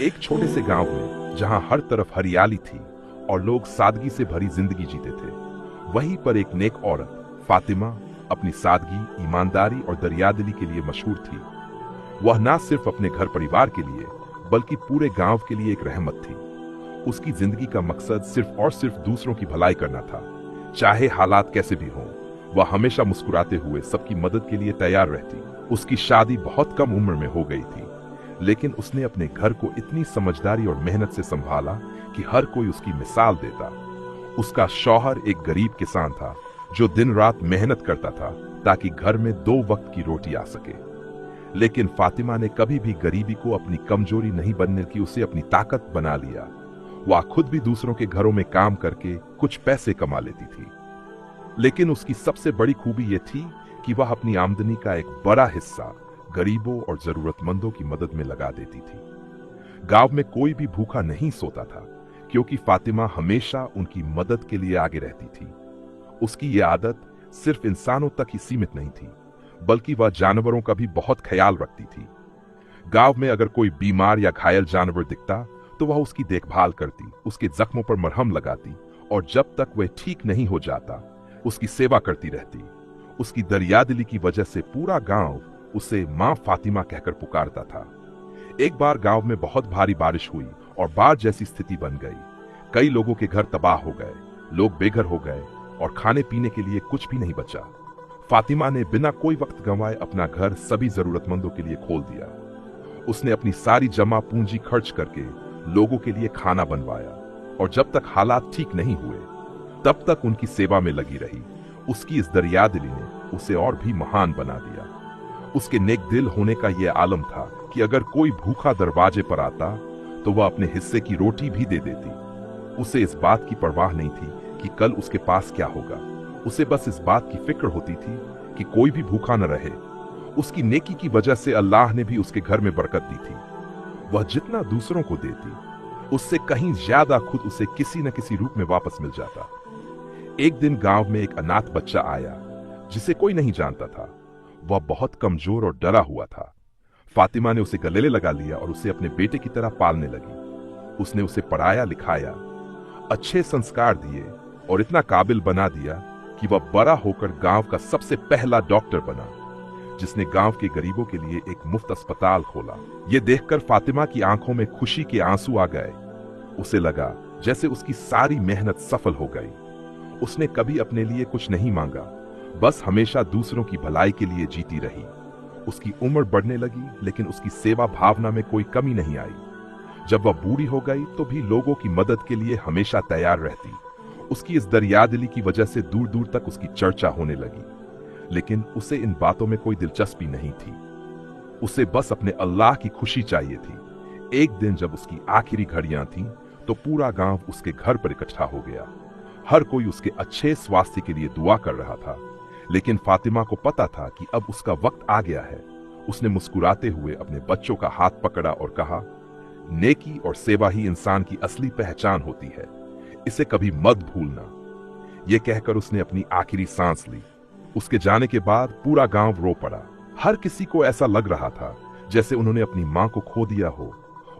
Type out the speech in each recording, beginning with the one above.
एक छोटे से गांव में जहां हर तरफ हरियाली थी और लोग सादगी से भरी जिंदगी जीते थे, वहीं पर एक नेक औरत फातिमा अपनी सादगी, ईमानदारी और दरियादिली के लिए मशहूर थी। वह ना सिर्फ अपने घर परिवार के लिए बल्कि पूरे गांव के लिए एक रहमत थी। उसकी जिंदगी का मकसद सिर्फ और सिर्फ दूसरों की भलाई करना था। चाहे हालात कैसे भी हों, वह हमेशा मुस्कुराते हुए सबकी मदद के लिए तैयार रहती। उसकी शादी बहुत कम उम्र में हो गई थी, लेकिन उसने अपने घर को इतनी समझदारी और मेहनत से संभाला कि हर कोई उसकी मिसाल देता। उसका शौहर एक गरीब किसान था जो दिन रात मेहनत करता था ताकि घर में 2 वक्त की रोटी आ सके। लेकिन फातिमा ने कभी भी गरीबी को अपनी कमजोरी नहीं बनने की उसे अपनी ताकत बना लिया। वह खुद भी दूसरों के घरों में काम करके कुछ पैसे कमा लेती थी, लेकिन उसकी सबसे बड़ी खूबी यह थी कि वह अपनी आमदनी का एक बड़ा हिस्सा गरीबों और जरूरतमंदों की मदद में लगा देती थी। गांव में कोई भी भूखा नहीं सोता था क्योंकि फातिमा हमेशा उनकी मदद के लिए आगे रहती थी। उसकी यह आदत सिर्फ इंसानों तक ही सीमित नहीं थी, बल्कि वह जानवरों का भी बहुत ख्याल रखती थी। गांव में अगर कोई बीमार या घायल जानवर दिखता तो वह उसकी देखभाल करती, उसके जख्मों पर मरहम लगाती और जब तक वह ठीक नहीं हो जाता उसकी सेवा करती रहती। उसकी दरियादिली की वजह से पूरा गांव उसे मां फातिमा कहकर पुकारता था। एक बार गांव में बहुत भारी बारिश हुई और बाढ़ जैसी स्थिति बन गई। कई लोगों के घर तबाह हो गए, लोग बेघर हो गए और खाने पीने के लिए कुछ भी नहीं बचा। फातिमा ने बिना कोई वक्त गंवाए अपना घर सभी जरूरतमंदों के लिए खोल दिया। उसने अपनी सारी जमा पूंजी खर्च करके लोगों के लिए खाना बनवाया और जब तक हालात ठीक नहीं हुए तब तक उनकी सेवा में लगी रही। उसकी इस दरियादिली ने उसे और भी महान बना दिया। उसके नेक दिल होने का यह आलम था कि अगर कोई भूखा दरवाजे पर आता तो वह अपने हिस्से की रोटी भी दे देती। उसे इस बात की परवाह नहीं थी कि कल उसके पास क्या होगा। उसे बस इस बात की फिक्र होती थी कि कोई भी भूखा न रहे। उसकी नेकी की वजह से अल्लाह ने भी उसके घर में बरकत दी थी। वह जितना दूसरों को देती, उससे कहीं ज्यादा खुद उसे किसी न किसी रूप में वापस मिल जाता। एक दिन गांव में एक अनाथ बच्चा आया जिसे कोई नहीं जानता था। वह बहुत कमजोर और डरा हुआ था। फातिमा ने उसे गले लगा लिया और उसे अपने बेटे की तरह पालने लगी। उसने उसे पढ़ाया लिखाया, अच्छे संस्कार दिए और इतना काबिल बना दिया कि वह बड़ा होकर गांव का सबसे पहला डॉक्टर बना, जिसने गांव के गरीबों के लिए एक मुफ्त अस्पताल खोला। यह देखकर फातिमा की आंखों में खुशी के आंसू आ गए। उसे लगा जैसे उसकी सारी मेहनत सफल हो गई। उसने कभी अपने लिए कुछ नहीं मांगा, बस हमेशा दूसरों की भलाई के लिए जीती रही। उसकी उम्र बढ़ने लगी, लेकिन उसकी सेवा भावना में कोई कमी नहीं आई। जब वह बूढ़ी हो गई तो भी लोगों की मदद के लिए हमेशा तैयार रहती। उसकी इस दरियादिली की वजह से दूर दूर तक उसकी चर्चा होने लगी, लेकिन उसे इन बातों में कोई दिलचस्पी नहीं थी। उसे बस अपने अल्लाह की खुशी चाहिए थी। एक दिन जब उसकी आखिरी घड़ियां थीं, तो पूरा गांव उसके घर पर इकट्ठा हो गया। हर कोई उसके अच्छे स्वास्थ्य के लिए दुआ कर रहा था, लेकिन फातिमा को पता था कि अब उसका वक्त आ गया है। उसने मुस्कुराते हुए अपने बच्चों का हाथ पकड़ा और कहा, नेकी और सेवा ही इंसान की असली पहचान होती है, इसे कभी मत भूलना। यह कहकर उसने अपनी आखिरी सांस ली। उसके जाने के बाद पूरा गांव रो पड़ा। हर किसी को ऐसा लग रहा था जैसे उन्होंने अपनी मां को खो दिया हो।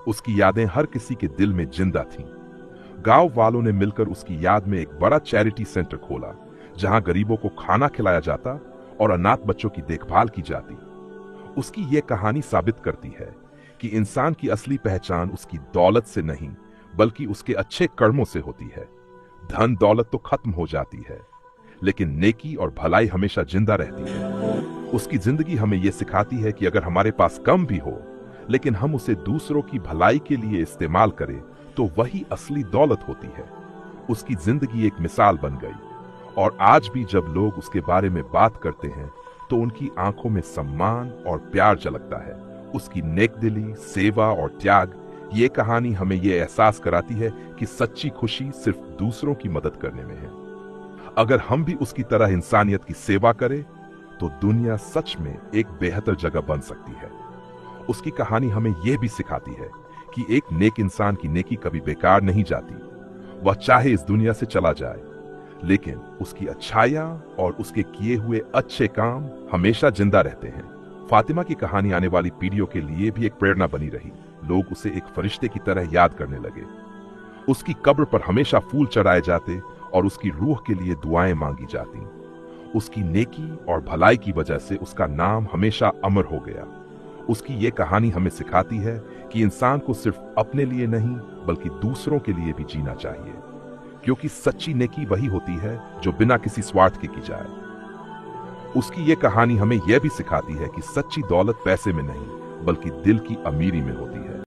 उसकी यादें हर किसी के दिल में जिंदा थीं। गांव वालों ने मिलकर उसकी याद में एक बड़ा चैरिटी सेंटर खोला, जहां गरीबों को खाना खिलाया जाता और अनाथ बच्चों की देखभाल की जाती। उसकी यह कहानी साबित करती है कि इंसान की असली पहचान उसकी दौलत से नहीं, बल्कि उसके अच्छे कर्मों से होती है। धन दौलत तो खत्म हो जाती है, लेकिन नेकी और भलाई हमेशा जिंदा रहती है। उसकी जिंदगी हमें यह सिखाती है कि अगर हमारे पास कम भी हो, लेकिन हम उसे दूसरों की भलाई के लिए इस्तेमाल करें, तो वही असली दौलत होती है। उसकी जिंदगी एक मिसाल बन गई और आज भी जब लोग उसके बारे में बात करते हैं तो उनकी आंखों में सम्मान और प्यार झलकता है। उसकी नेकदिली, सेवा और त्याग, ये कहानी हमें यह एहसास कराती है कि सच्ची खुशी सिर्फ दूसरों की मदद करने में है। अगर हम भी उसकी तरह इंसानियत की सेवा करें तो दुनिया सच में एक बेहतर जगह बन सकती है। उसकी कहानी हमें यह भी सिखाती है कि एक नेक इंसान की नेकी कभी बेकार नहीं जाती। वह चाहे इस दुनिया से चला जाए, लेकिन उसकी अच्छाइयां और उसके किए हुए अच्छे काम हमेशा जिंदा रहते हैं। फातिमा की कहानी आने वाली पीढ़ियों के लिए भी एक प्रेरणा बनी रही। लोग उसे एक फरिश्ते की तरह याद करने लगे। उसकी कब्र पर हमेशा फूल चढ़ाए जाते और उसकी रूह के लिए दुआएं मांगी जाती। उसकी नेकी और भलाई की वजह से उसका नाम हमेशा अमर हो गया। उसकी ये कहानी हमें सिखाती है कि इंसान को सिर्फ अपने लिए नहीं बल्कि दूसरों के लिए भी जीना चाहिए, क्योंकि सच्ची नेकी वही होती है जो बिना किसी स्वार्थ के की जाए। उसकी ये कहानी हमें यह भी सिखाती है कि सच्ची दौलत पैसे में नहीं बल्कि दिल की अमीरी में होती है।